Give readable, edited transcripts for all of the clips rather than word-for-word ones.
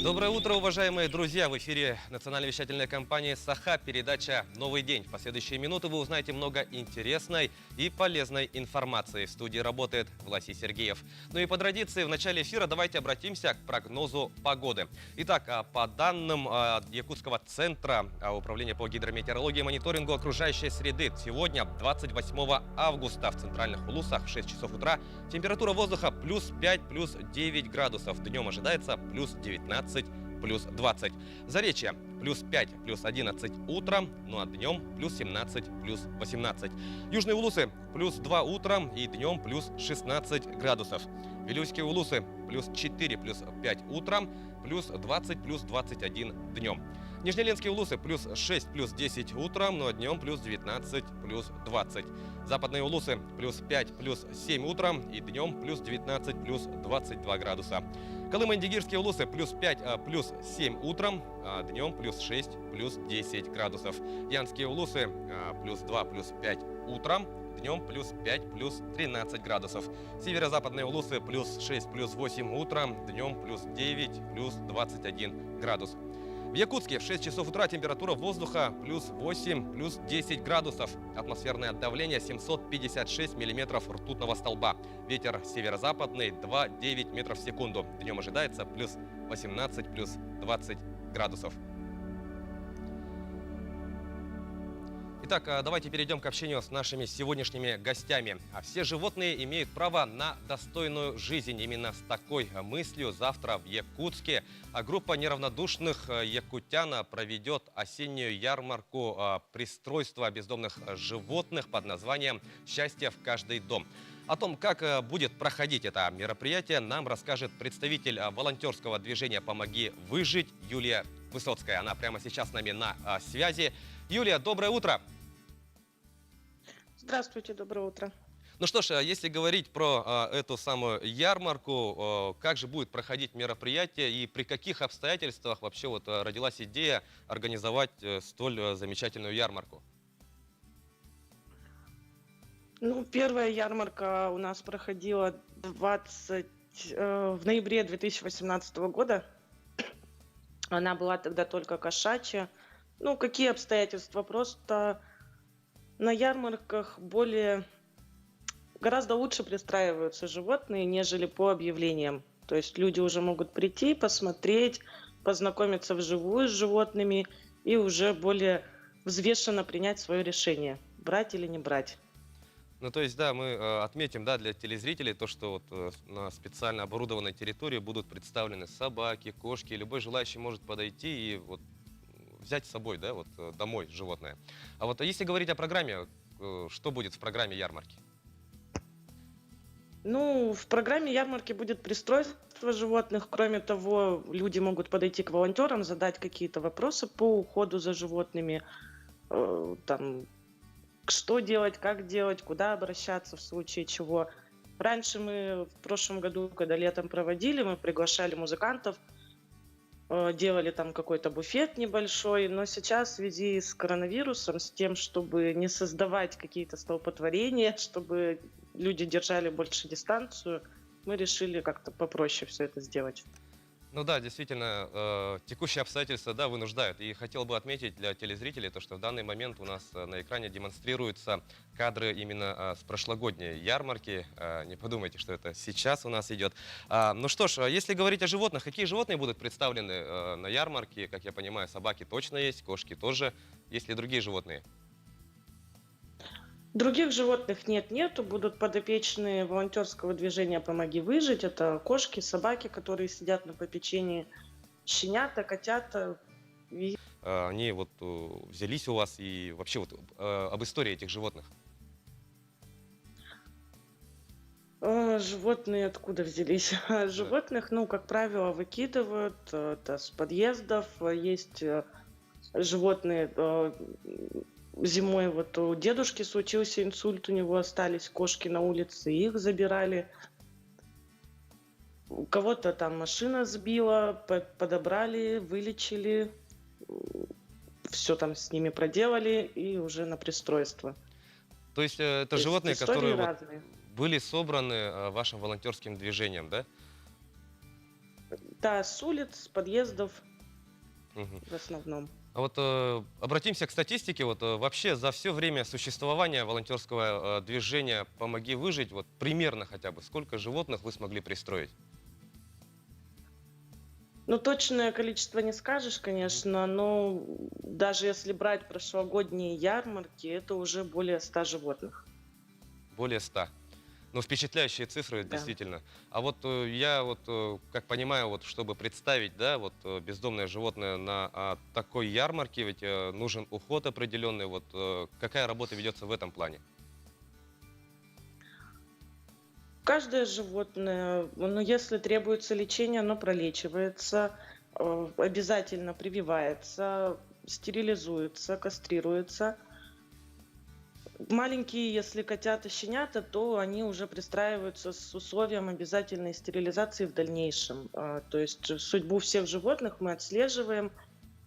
Доброе утро, уважаемые друзья! В эфире национальной вещательной компании «Саха» передача «Новый день». В последующие минуты вы узнаете много интересной и полезной информации. В студии работает Власий Сергеев. Ну и по традиции в начале эфира давайте обратимся к прогнозу погоды. Итак, по данным Якутского центра управления по гидрометеорологии и мониторингу окружающей среды, сегодня, 28 августа, в центральных Улусах в 6 часов утра температура воздуха плюс 5, плюс 9 градусов. Днем ожидается плюс 19, плюс 20. Заречье плюс 5, плюс 11 утром, ну а днем плюс 17, плюс 18. Южные Улусы плюс 2 утром и днем плюс 16 градусов. Вилюйские Улусы плюс 4, плюс 5 утром, плюс 20, плюс 21 днем. Нижнеленские Улусы плюс 6, плюс 10 утром, ну а днем плюс 19, плюс 20. Западные Улусы плюс 5, плюс 7 утром и днем плюс 19, плюс 22 градуса. Колымо-Индигирские Улусы плюс 5, плюс 7 утром, а днем плюс 6, плюс 10 градусов. Янские Улусы плюс 2, плюс 5 утром, днем плюс 5, плюс 13 градусов. Северо-западные Улусы плюс 6, плюс 8 утром, днем плюс 9, плюс 21 градус. В Якутске в 6 часов утра температура воздуха плюс 8, плюс 10 градусов. Атмосферное давление 756 миллиметров ртутного столба. Ветер северо-западный 2,9 метров в секунду. Днем ожидается плюс 18, плюс 20 градусов. Итак, давайте перейдем к общению с нашими сегодняшними гостями. Все животные имеют право на достойную жизнь. Именно с такой мыслью завтра в Якутске группа неравнодушных якутян проведет осеннюю ярмарку пристройства бездомных животных под названием «Счастье в каждый дом». О том, как будет проходить это мероприятие, нам расскажет представитель волонтерского движения «Помоги выжить» Юлия Высоцкая. Она прямо сейчас с нами на связи. Юлия, доброе утро! Здравствуйте, доброе утро. Ну что ж, если говорить про эту самую ярмарку, как же будет проходить мероприятие и при каких обстоятельствах вообще вот родилась идея организовать столь замечательную ярмарку? Ну, первая ярмарка у нас проходила в ноябре 2018 года. Она была тогда только кошачья. Ну, какие обстоятельства? Просто на ярмарках гораздо лучше пристраиваются животные, нежели по объявлениям. То есть люди уже могут прийти, посмотреть, познакомиться вживую с животными и уже более взвешенно принять свое решение, брать или не брать. Ну, то есть, да, мы отметим, да, для телезрителей то, что вот на специально оборудованной территории будут представлены собаки, кошки. Любой желающий может подойти и вот взять с собой, да, вот домой животное. А вот если говорить о программе, что будет в программе ярмарки? Ну, в программе ярмарки будет пристройство животных. Кроме того, люди могут подойти к волонтерам, задать какие-то вопросы по уходу за животными. Там, что делать, как делать, куда обращаться в случае чего. Раньше мы в прошлом году, когда летом проводили, мы приглашали музыкантов, делали там какой-то буфет небольшой, но сейчас в связи с коронавирусом, с тем, чтобы не создавать какие-то столпотворения, чтобы люди держали больше дистанцию, мы решили как-то попроще все это сделать. Ну да, действительно, текущие обстоятельства, да, вынуждают. И хотел бы отметить для телезрителей то, что в данный момент у нас на экране демонстрируются кадры именно с прошлогодней ярмарки. Не подумайте, что это сейчас у нас идет. Ну что ж, если говорить о животных, какие животные будут представлены на ярмарке? Как я понимаю, собаки точно есть, кошки тоже. Есть ли другие животные? Других животных нету, будут подопечные волонтерского движения «Помоги выжить». Это кошки, собаки, которые сидят на попечении, щенята, котята. Они вот взялись у вас и вообще вот об истории этих животных? Животные откуда взялись? Животных, ну, как правило, выкидывают это с подъездов. Есть животные. Зимой вот у дедушки случился инсульт, у него остались кошки на улице, их забирали. У кого-то там машина сбила, подобрали, вылечили, все там с ними проделали и уже на пристройство. То есть это То есть животные, истории которые вот разные. были собраны вашим волонтерским движением, да? Да, с улиц, с подъездов Мгм. в основном. А вот обратимся к статистике. Вот вообще за все время существования волонтерского движения «Помоги выжить», вот примерно хотя бы, сколько животных вы смогли пристроить? Ну, точное количество не скажешь, Мгм. конечно, но даже если брать прошлогодние ярмарки, это уже более 100 животных. Более 100. Ну, впечатляющие цифры, Да. действительно. А вот я вот, как понимаю, вот чтобы представить, да, вот бездомное животное на такой ярмарке, ведь нужен уход определенный. Вот какая работа ведется в этом плане? Каждое животное, ну, если требуется лечение, оно пролечивается, обязательно прививается, стерилизуется, кастрируется. Маленькие, если котята, щенята, то они уже пристраиваются с условием обязательной стерилизации в дальнейшем. То есть судьбу всех животных мы отслеживаем,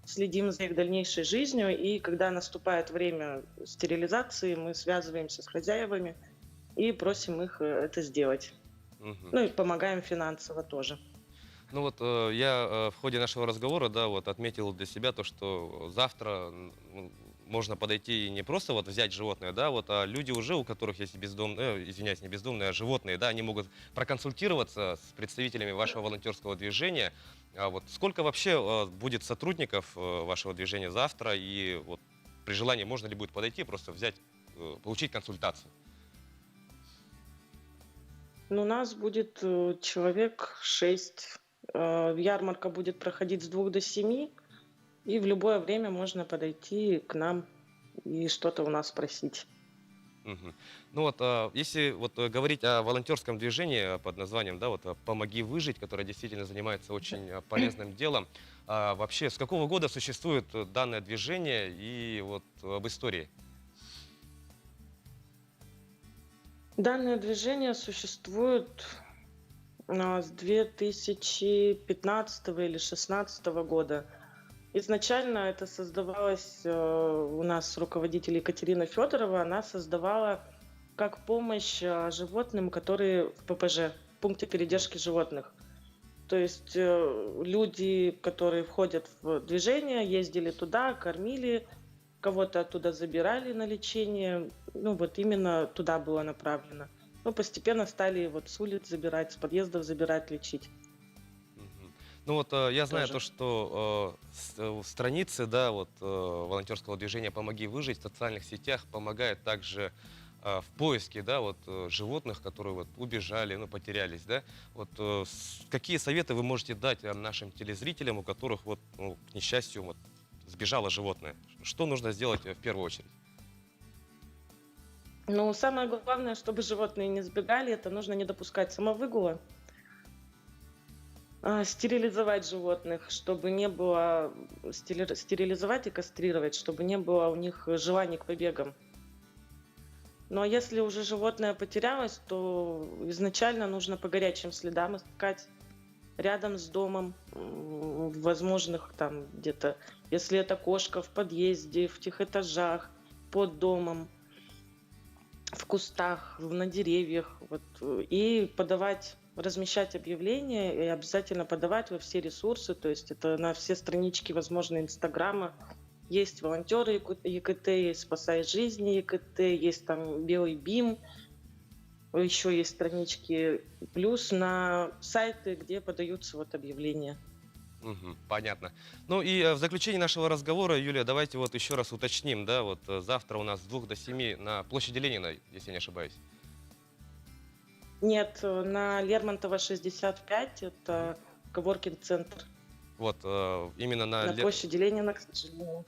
следим за их дальнейшей жизнью, и когда наступает время стерилизации, мы связываемся с хозяевами и просим их это сделать. Мгм. Ну и помогаем финансово тоже. Ну вот я в ходе нашего разговора, да, вот отметил для себя то, что завтра можно подойти и не просто вот взять животное, да, вот, а люди уже, у которых есть бездомные, извиняюсь, не бездомные, а животные, да, они могут проконсультироваться с представителями вашего волонтерского движения. А вот сколько вообще будет сотрудников вашего движения завтра, и вот при желании можно ли будет подойти, просто взять, получить консультацию? Но у нас будет человек 6. Ярмарка будет проходить с 2 до 7, и в любое время можно подойти к нам и что-то у нас спросить. Мгм. Ну вот, если вот говорить о волонтерском движении под названием, да, вот «Помоги выжить», которое действительно занимается очень полезным делом, вообще с какого года существует данное движение и вот об истории? Данное движение существует с 2015 или 2016 года. Изначально это создавалось, у нас руководитель Екатерина Федорова, она создавала как помощь животным, которые в ППЖ, пункте Мгм. передержки животных. То есть люди, которые входят в движение, ездили туда, кормили, кого-то оттуда забирали на лечение. Ну, вот именно туда было направлено. Ну, постепенно стали вот с улиц забирать, с подъездов забирать, лечить Мгм. Ну вот я знаю тоже. то, что страницы, да, вот волонтерского движения «Помоги выжить» в социальных сетях помогают также в поиске, да, вот животных, которые вот убежали, ну, потерялись, да. Вот какие советы вы можете дать нашим телезрителям, у которых вот, ну, к несчастью, вот сбежало животное? Что нужно сделать в первую очередь? Но самое главное, чтобы животные не сбегали, это нужно не допускать самовыгула, стерилизовать животных, чтобы не было стерилизовать и кастрировать, чтобы не было у них желаний к побегам. Ну а если уже животное потерялось, то изначально нужно по горячим следам искать рядом с домом, в возможных там где-то, если это кошка, в подъезде, в тех этажах, под домом, в кустах, на деревьях, вот, и подавать, размещать объявления и обязательно подавать во все ресурсы, то есть это на все странички, возможно, Инстаграма. Есть волонтеры ЕКТ, есть «Спасай жизни» ЕКТ, есть там «Белый бим», еще есть странички, плюс на сайты, где подаются вот объявления. Мгм. Понятно. Ну и в заключение нашего разговора, Юлия, давайте вот еще раз уточним, да, вот завтра у нас с 2 до 7 на площади Ленина, если не ошибаюсь. Нет, на Лермонтова 65, Мгм. это коворкинг-центр. Вот, именно на, На площади Ленина, к сожалению.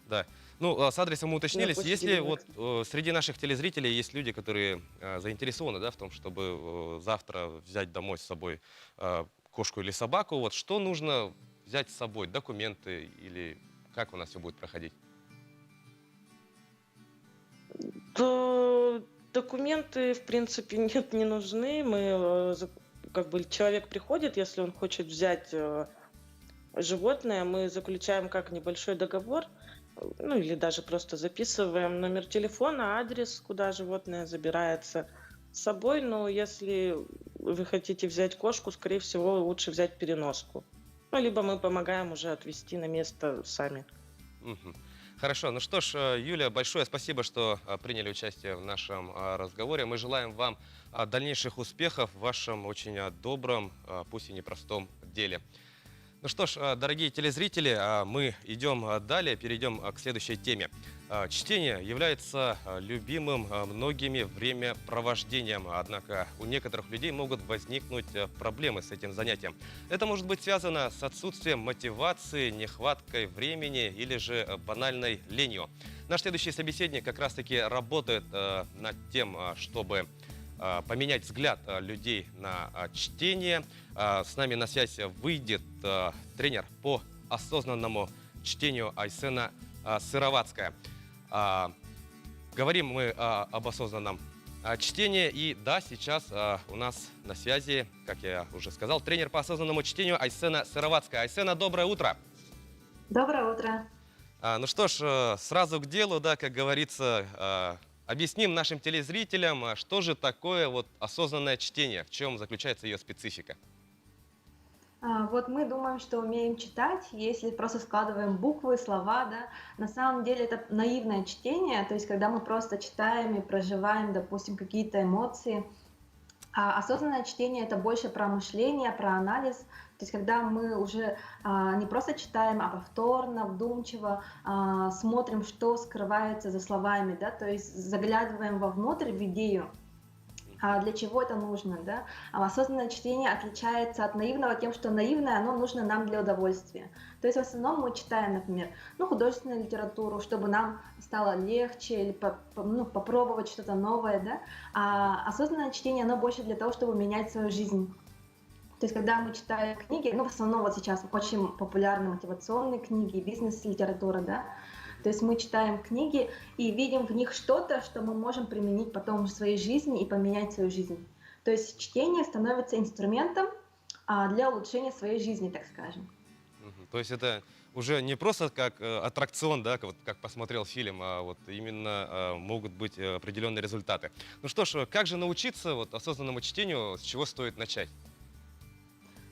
да. Ну, с адресом мы На уточнились. площади Если Ленина, вот к сожалению. среди наших телезрителей есть люди, которые заинтересованы, да, в том, чтобы завтра взять домой с собой кошку или собаку, вот что нужно взять с собой? Документы или как у нас все будет проходить? То документы, в принципе, нет, не нужны. Как бы человек приходит, если он хочет взять животное, мы заключаем как небольшой договор, ну или даже просто записываем номер телефона, адрес, куда животное забирается с собой. Но если вы хотите взять кошку, скорее всего, лучше взять переноску. Ну, либо мы помогаем уже отвезти на место сами. Мгм. Хорошо, ну что ж, Юлия, большое спасибо, что приняли участие в нашем разговоре. Мы желаем вам дальнейших успехов в вашем очень добром, пусть и непростом деле. Ну что ж, дорогие телезрители, мы идем далее, перейдем к следующей теме. Чтение является любимым многими времяпровождением, однако у некоторых людей могут возникнуть проблемы с этим занятием. Это может быть связано с отсутствием мотивации, нехваткой времени или же банальной ленью. Наш следующий собеседник как раз-таки работает над тем, чтобы поменять взгляд людей на чтение. С нами на связь выйдет тренер по осознанному чтению Айсена Сыроватская. Говорим мы об осознанном чтении. И да, сейчас у нас на связи, как я уже сказал, тренер по осознанному чтению Айсена Сыроватская. Айсена, доброе утро! Доброе утро. Ну что ж, сразу к делу, да, как говорится, объясним нашим телезрителям, что же такое вот осознанное чтение, в чем заключается ее специфика. Вот мы думаем, что умеем читать, если просто складываем буквы, слова, да. На самом деле это наивное чтение, то есть когда мы просто читаем и проживаем, допустим, какие-то эмоции. А осознанное чтение это больше про мышление, про анализ. То есть когда мы уже не просто читаем, а повторно, вдумчиво смотрим, что скрывается за словами, да, то есть заглядываем вовнутрь в идею. Для чего это нужно, да? Осознанное чтение отличается от наивного тем, что наивное, оно нужно нам для удовольствия. То есть в основном мы читаем, например, художественную литературу, чтобы нам стало легче или попробовать что-то новое, да? А осознанное чтение, оно больше для того, чтобы менять свою жизнь. То есть, когда мы читаем книги, в основном вот сейчас очень популярны мотивационные книги, бизнес-литература, да, то есть мы читаем книги и видим в них что-то, что мы можем применить потом в своей жизни и поменять свою жизнь. То есть чтение становится инструментом для улучшения своей жизни, так скажем. То есть это уже не просто как аттракцион, да, как посмотрел фильм, а вот именно могут быть определенные результаты. Ну что ж, как же научиться вот осознанному чтению, с чего стоит начать?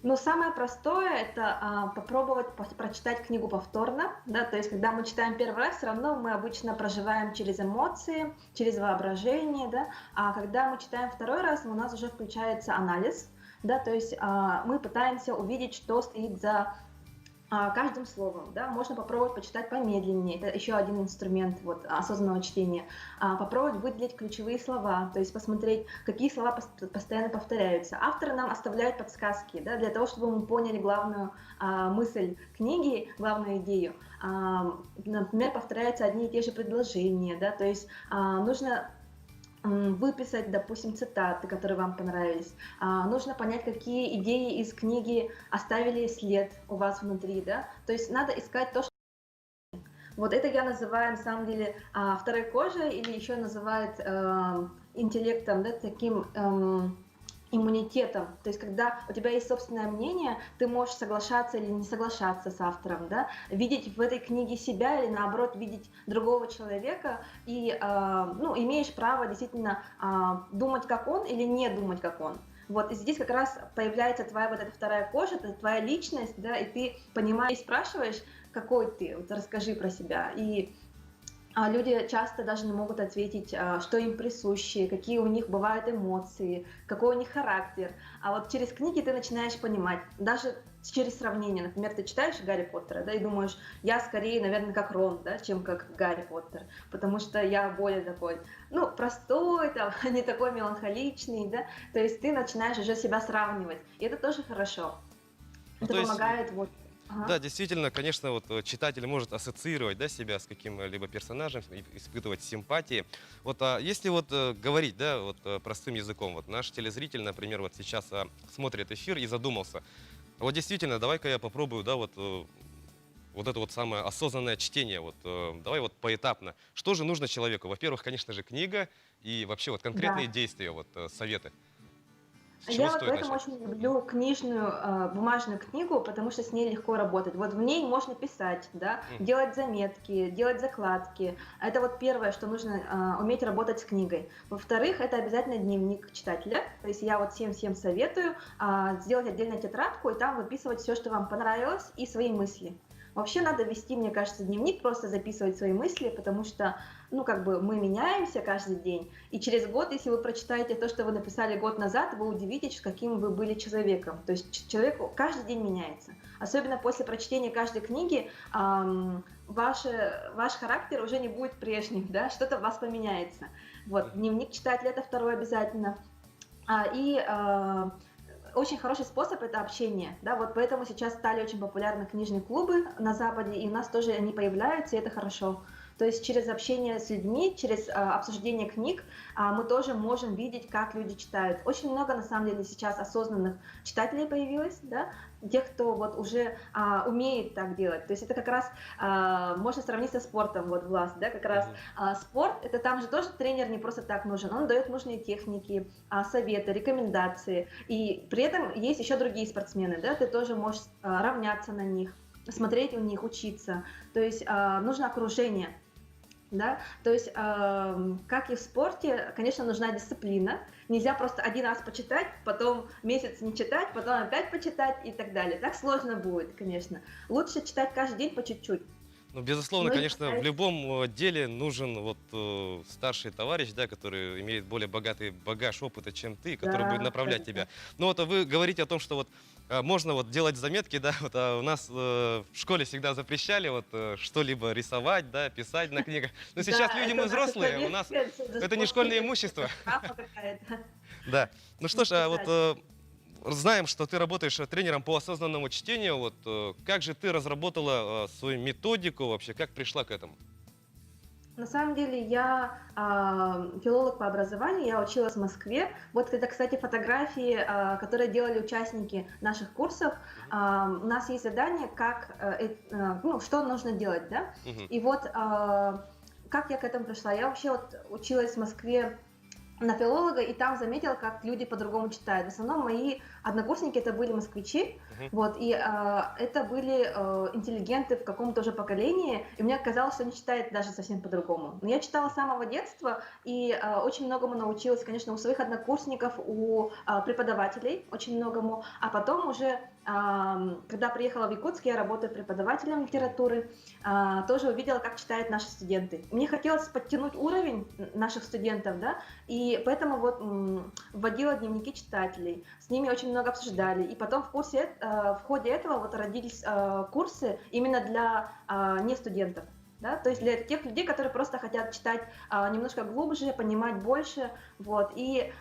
Но самое простое это попробовать прочитать книгу повторно, да, то есть когда мы читаем первый раз, все равно мы обычно проживаем через эмоции, через воображение, да, а когда мы читаем второй раз, у нас уже включается анализ, да, то есть мы пытаемся увидеть, что стоит за каждым словом, да, можно попробовать почитать помедленнее, это еще один инструмент вот, осознанного чтения, попробовать выделить ключевые слова, то есть посмотреть, какие слова постоянно повторяются. Авторы нам оставляют подсказки, да, для того, чтобы мы поняли главную мысль книги, главную идею. Например, повторяются одни и те же предложения, да, то есть нужно выписать, допустим, цитаты, которые вам понравились. Нужно понять, какие идеи из книги оставили след у вас внутри, да. То есть надо искать то, что... Вот это я называю, на самом деле, второй кожей, или еще называют интеллектом, да, таким иммунитетом. То есть когда у тебя есть собственное мнение, ты можешь соглашаться или не соглашаться с автором, да, видеть в этой книге себя или наоборот видеть другого человека, и имеешь право действительно думать как он или не думать как он. Вот, и здесь как раз появляется твоя вот эта вторая кожа, это твоя личность, да, и ты понимаешь, спрашиваешь, какой ты, вот расскажи про себя. И люди часто даже не могут ответить, что им присуще, какие у них бывают эмоции, какой у них характер. А вот через книги ты начинаешь понимать, даже через сравнение. Например, ты читаешь Гарри Поттера, да, и думаешь, я скорее, наверное, как Рон, да, чем как Гарри Поттер, потому что я более такой, простой, там, не такой меланхоличный, да, то есть ты начинаешь уже себя сравнивать, и это тоже хорошо. Это помогает вот... Да, действительно, конечно, вот читатель может ассоциировать, да, себя с каким-либо персонажем, испытывать симпатии. Вот, если вот говорить, да, вот простым языком, вот наш телезритель, например, вот сейчас смотрит эфир и задумался, вот действительно, давай-ка я попробую, да, вот это вот самое осознанное чтение, вот давай вот поэтапно. Что же нужно человеку? Во-первых, конечно же, книга и вообще вот конкретные действия, вот советы. С чего Я вот стоит поэтому начать? очень люблю книжную, бумажную книгу, потому что с ней легко работать. Вот в ней можно писать, да, Мгм. делать заметки, делать закладки. Это вот первое, что нужно уметь работать с книгой. Во-вторых, это обязательно дневник читателя. То есть я вот всем советую сделать отдельно тетрадку и там выписывать все, что вам понравилось, и свои мысли. Вообще надо вести, мне кажется, дневник, просто записывать свои мысли, потому что, ну, как бы мы меняемся каждый день, и через год, если вы прочитаете то, что вы написали год назад, вы удивитесь, каким вы были человеком. То есть человек каждый день меняется. Особенно после прочтения каждой книги ваш характер уже не будет прежним, да, что-то в вас поменяется. Вот, Мгм. дневник читателя — это второе обязательно. Очень хороший способ — это общение, да, вот поэтому сейчас стали очень популярны книжные клубы на Западе, и у нас тоже они появляются, и это хорошо. То есть через общение с людьми, через обсуждение книг мы тоже можем видеть, как люди читают. Очень много, на самом деле, сейчас осознанных читателей появилось, да, тех, кто вот уже умеет так делать. То есть это как раз можно сравнить со спортом, вот, Влас, да, как раз Мгм. спорт, это там же тоже тренер не просто так нужен, он дает нужные техники, советы, рекомендации, и при этом есть еще другие спортсмены, да, ты тоже можешь равняться на них, смотреть у них, учиться, то есть нужно окружение, да, то есть, как и в спорте, конечно, нужна дисциплина, нельзя просто один раз почитать, потом месяц не читать, потом опять почитать и так далее, так сложно будет, конечно, лучше читать каждый день по чуть-чуть, Ну, безусловно, но и конечно, в поставить. любом деле нужен вот старший товарищ, да, который имеет более богатый багаж опыта, чем ты, который будет Да, да, направлять да. тебя. Ну вот вы говорите о том, что вот можно вот делать заметки, да, вот у нас в школе всегда запрещали вот что-либо рисовать, да, писать на книгах. Но сейчас Да, люди это мы наша взрослые, у нас советская, всё это не школьное заспокоились, имущество. это травма какая-то, Да. Ну что не ж, писать. знаем, что ты работаешь тренером по осознанному чтению. Вот как же ты разработала свою методику вообще, как пришла к этому? На самом деле я филолог по образованию, я училась в Москве. Вот это, кстати, фотографии, которые делали участники наших курсов. Мгм. У нас есть задание, ну, что нужно делать, да? Мгм. И вот как я к этому пришла. Я вообще вот училась в Москве на филолога, и там заметила, как люди по-другому читают. В основном мои однокурсники это были москвичи, Мгм. вот, и это были интеллигенты в каком-то уже поколении, и мне казалось, что они читают даже совсем по-другому. Но я читала с самого детства, и очень многому научилась, конечно, у своих однокурсников, у преподавателей очень многому, а потом уже, когда приехала в Якутск, я работаю преподавателем литературы, тоже увидела, как читают наши студенты. Мне хотелось подтянуть уровень наших студентов, да, и поэтому вот вводила дневники читателей, с ними очень много обсуждали. И потом в ходе этого вот родились курсы именно для не студентов. Да? То есть для тех людей, которые просто хотят читать немножко глубже, понимать больше. Вот. И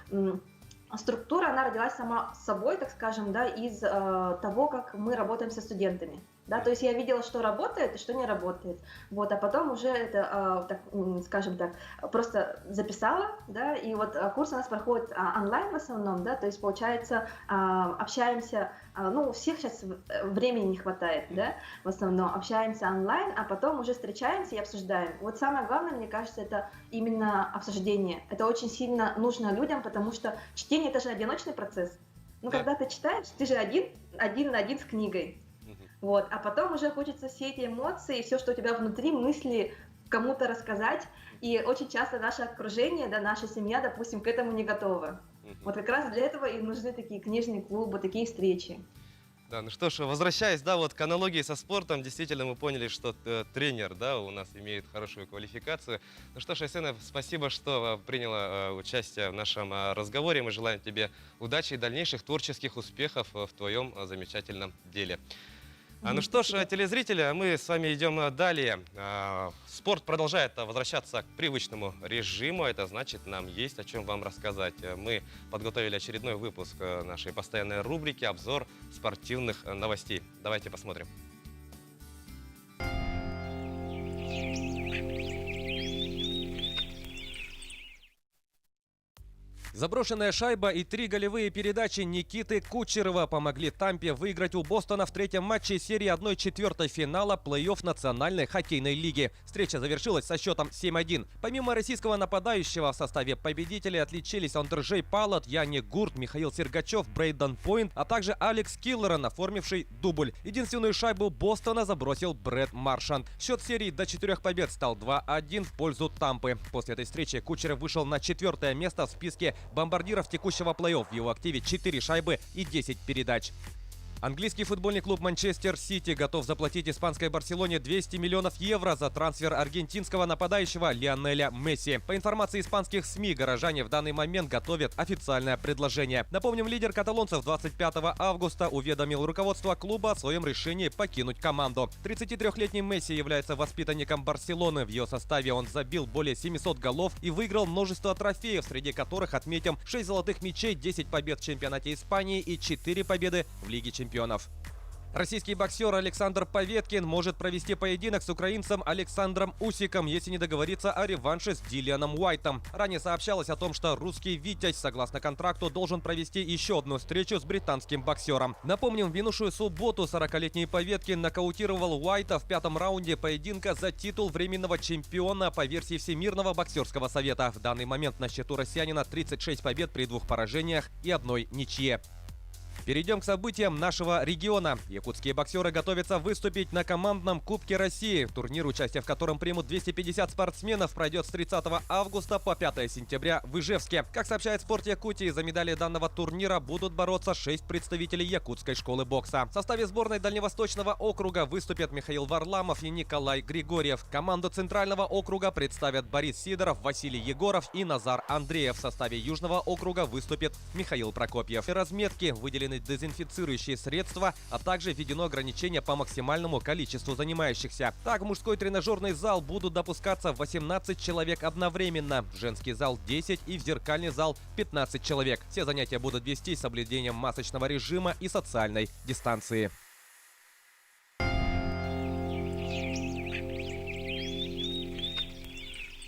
структура, она родилась сама собой, так скажем, да, из того, как мы работаем со студентами. Да, то есть я видела, что работает и что не работает. Вот, а потом уже это, скажем так, просто записала, да, и вот курс у нас проходит онлайн в основном, да, то есть получается общаемся, ну, у всех сейчас времени не хватает, да, в основном общаемся онлайн, а потом уже встречаемся и обсуждаем. Вот самое главное, мне кажется, это именно обсуждение. Это очень сильно нужно людям, потому что чтение — это же одиночный процесс. Ну, Да. когда ты читаешь, ты же один на один с книгой. Мгм. Вот, а потом уже хочется все эти эмоции, все, что у тебя внутри, мысли кому-то рассказать. И очень часто наше окружение, да, наша семья, допустим, к этому не готова. Мгм. Вот как раз для этого и нужны такие книжные клубы, такие встречи. Да, ну что ж, возвращаясь, да, вот к аналогии со спортом, действительно мы поняли, что тренер, да, у нас имеет хорошую квалификацию. Ну что ж, Айсена, спасибо, что приняла участие в нашем разговоре. Мы желаем тебе удачи и дальнейших творческих успехов в твоем ну деле. Ну что ж, Спасибо. телезрители, а мы с вами идем далее. Спорт продолжает возвращаться к привычному режиму. Это значит, нам есть о чем вам рассказать. Мы подготовили очередной выпуск нашей постоянной рубрики «Обзор спортивных новостей». Давайте посмотрим. Заброшенная шайба и 3 голевые передачи Никиты Кучерова помогли Тампе выиграть у Бостона в третьем матче серии 1/4 финала плей-офф Национальной хоккейной лиги. Встреча завершилась со счетом 7-1. Помимо российского нападающего в составе победителей отличились Андрей Палат, Яни Гурт, Михаил Сергачев, Брейден Пойнт, а также Алекс Киллерен, оформивший дубль. Единственную шайбу Бостона забросил Брэд Маршант. Счет серии до 4 побед стал 2-1 в пользу Тампы. После этой встречи Кучеров вышел на 4-е место в списке бомбардиров текущего плей-офф. В его активе 4 шайбы и 10 передач. Английский футбольный клуб Манчестер Сити готов заплатить испанской Барселоне 200 миллионов евро за трансфер аргентинского нападающего Лионеля Месси. По информации испанских СМИ, горожане в данный момент готовят официальное предложение. Напомним, лидер каталонцев 25 августа уведомил руководство клуба о своем решении покинуть команду. 33-летний Месси является воспитанником Барселоны. В ее составе он забил более 700 голов и выиграл множество трофеев, среди которых отметим 6 золотых мячей, 10 побед в чемпионате Испании и 4 победы в Лиге чемпионов. Российский боксер Александр Поветкин может провести поединок с украинцем Александром Усиком, если не договориться о реванше с Дилианом Уайтом. Ранее сообщалось о том, что русский «Витязь» согласно контракту должен провести еще одну встречу с британским боксером. Напомним, в минувшую субботу 40-летний Поветкин нокаутировал Уайта в 5-м раунде поединка за титул временного чемпиона по версии Всемирного боксерского совета. В данный момент на счету россиянина 36 побед при 2 поражениях и 1 ничье. Перейдем к событиям нашего региона. Якутские боксеры готовятся выступить на командном Кубке России. Турнир, участие в котором примут 250 спортсменов, пройдет с 30 августа по 5 сентября в Ижевске. Как сообщает Спорт Якутии, за медали данного турнира будут бороться 6 представителей Якутской школы бокса. В составе сборной Дальневосточного округа выступят Михаил Варламов и Николай Григорьев. Команду Центрального округа представят Борис Сидоров, Василий Егоров и Назар Андреев. В составе Южного округа выступит Михаил Прокопьев. Разметки выделены дезинфицирующие средства, а также введено ограничение по максимальному количеству занимающихся. Так, в мужской тренажерный зал будут допускаться 18 человек одновременно, в женский зал 10 и в зеркальный зал 15 человек. Все занятия будут вести с соблюдением масочного режима и социальной дистанции.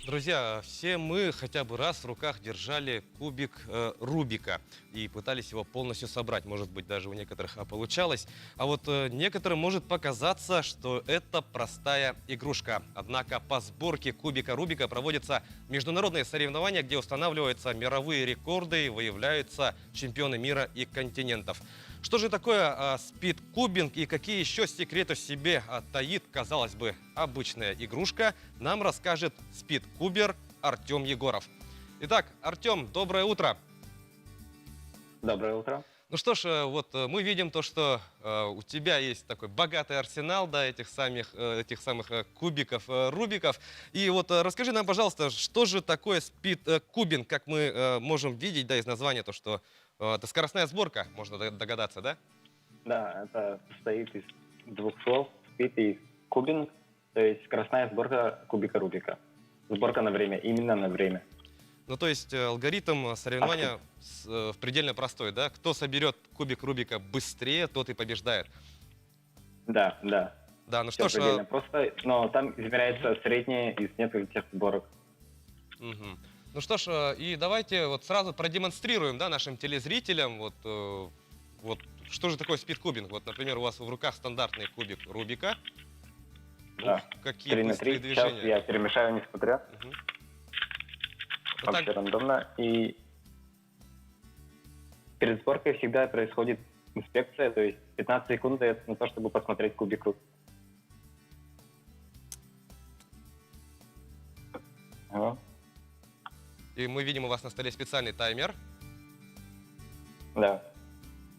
Друзья, все мы хотя бы раз в руках держали кубик Рубика и пытались его полностью собрать. Может быть, даже у некоторых получалось. А вот некоторым может показаться, что это простая игрушка. Однако по сборке кубика Рубика проводятся международные соревнования, где устанавливаются мировые рекорды и выявляются чемпионы мира и континентов. Что же такое спид-кубинг и какие еще секреты в себе таит, казалось бы, обычная игрушка, нам расскажет спид-кубер Артем Егоров. Итак, Артем, доброе утро. Доброе утро. Ну что ж, вот мы видим то, что у тебя есть такой богатый арсенал, да, этих самых кубиков, рубиков. И вот расскажи нам, пожалуйста, что же такое спид-кубинг, как мы можем видеть, да, из названия, то, что это скоростная сборка, можно догадаться, да? Да, это состоит из 2 слов, спид и кубинг, то есть скоростная сборка кубика Рубика. Сборка на время, именно на время. Ну, то есть алгоритм соревнования предельно простой, да? Кто соберет кубик Рубика быстрее, тот и побеждает. Да, да. Да, ну Все что предельно ж... просто, но там измеряется среднее из нескольких сборок. Угу. Ну что ж, и давайте вот сразу продемонстрируем, да, нашим телезрителям, вот что же такое спид-кубинг. Вот, например, у вас в руках стандартный кубик Рубика. Да. Ух, какие 3 на быстрые 3. Сейчас движения. я перемешаю несмотря. Угу. Вообще рандомно. И перед сборкой всегда происходит инспекция, то есть 15 секунд это на то, чтобы посмотреть кубик Рубика. Ага. И мы видим у вас на столе специальный таймер. Да.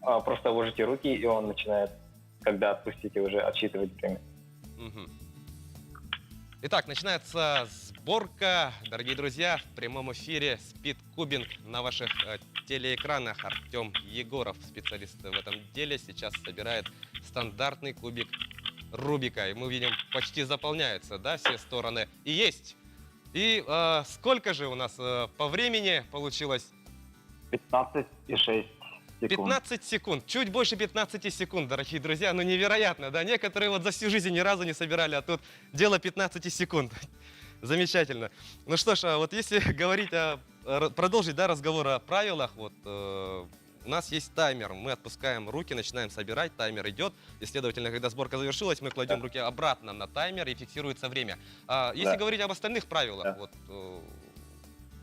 Просто ложите руки, и он начинает, когда отпустите, уже отсчитывать время. Угу. Итак, начинается сборка, дорогие друзья, в прямом эфире спид-кубинг на ваших телеэкранах. Артем Егоров, специалист в этом деле, сейчас собирает стандартный кубик Рубика. И мы видим, почти заполняются, да, все стороны. И есть! И сколько же у нас по времени получилось? 15,6 секунд. 15 секунд. Чуть больше 15 секунд, дорогие друзья. Ну, невероятно, да? Некоторые вот за всю жизнь ни разу не собирали, а тут дело 15 секунд. Замечательно. Ну что ж, вот если говорить о продолжить, да, разговор о правилах. Вот, у нас есть таймер, мы отпускаем руки, начинаем собирать, таймер идет, и, следовательно, когда сборка завершилась, мы кладем Да. руки обратно на таймер и фиксируется время. Если Да. говорить об остальных правилах, Да. вот,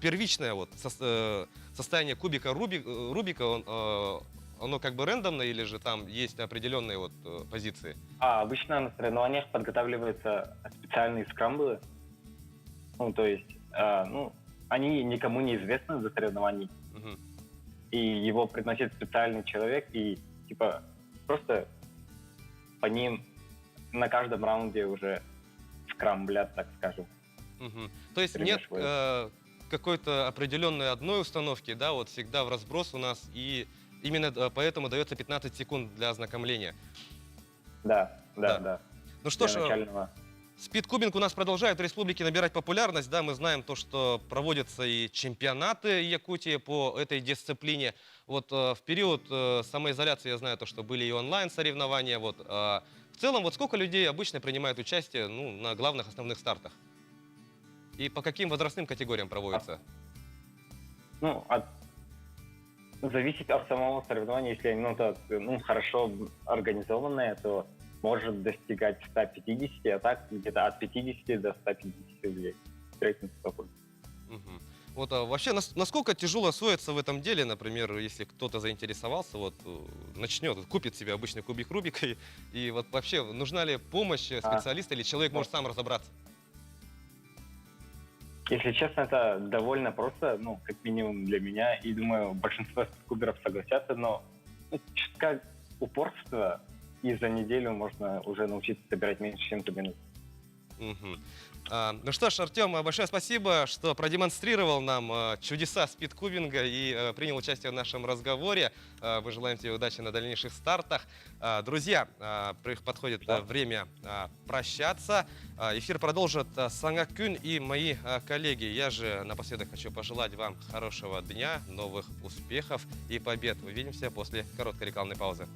первичное вот, состояние кубика Рубика, оно как бы рандомное или же там есть определенные вот, позиции? Обычно на соревнованиях подготавливаются специальные скрамблы. Ну, то есть, они никому не известны до соревнований. Мгм. И его приносит специальный человек, и типа просто по ним на каждом раунде уже скрамблят, так скажем. Мгм. То есть нет Перемешивают. какой-то определенной одной установки, да, вот всегда в разброс у нас, и именно поэтому дается 15 секунд для ознакомления. Да. Ну что Для ж, начального. спидкубинг у нас продолжает в республике набирать популярность, да, мы знаем то, что проводятся и чемпионаты Якутии по этой дисциплине. Вот в период самоизоляции я знаю то, что были и онлайн соревнования, вот. В целом, вот сколько людей обычно принимают участие, ну, на главных основных стартах? И по каким возрастным категориям проводятся? Зависит от самого соревнования. Если оно хорошо организованное, то может достигать 150, а так где-то от 50 до 150 людей. Рейтинг такой. Мгм. Вот, вообще, насколько тяжело освоиться в этом деле, например, если кто-то заинтересовался, вот, начнет, купит себе обычный кубик Рубика, и вот вообще, нужна ли помощь специалиста, или человек может сам разобраться? Если честно, это довольно просто, как минимум для меня, и думаю, большинство куберов согласятся, но как упорство, и за неделю можно уже научиться собирать меньше, чем 3 минуты. Мгм. Ну что ж, Артем, большое спасибо, что продемонстрировал нам чудеса спидкубинга и принял участие в нашем разговоре. Мы желаем тебе удачи на дальнейших стартах. Друзья, подходит время прощаться. Эфир продолжат Сангак Кюн и мои коллеги. Я же напоследок хочу пожелать вам хорошего дня, новых успехов и побед. Увидимся после короткой рекламной паузы.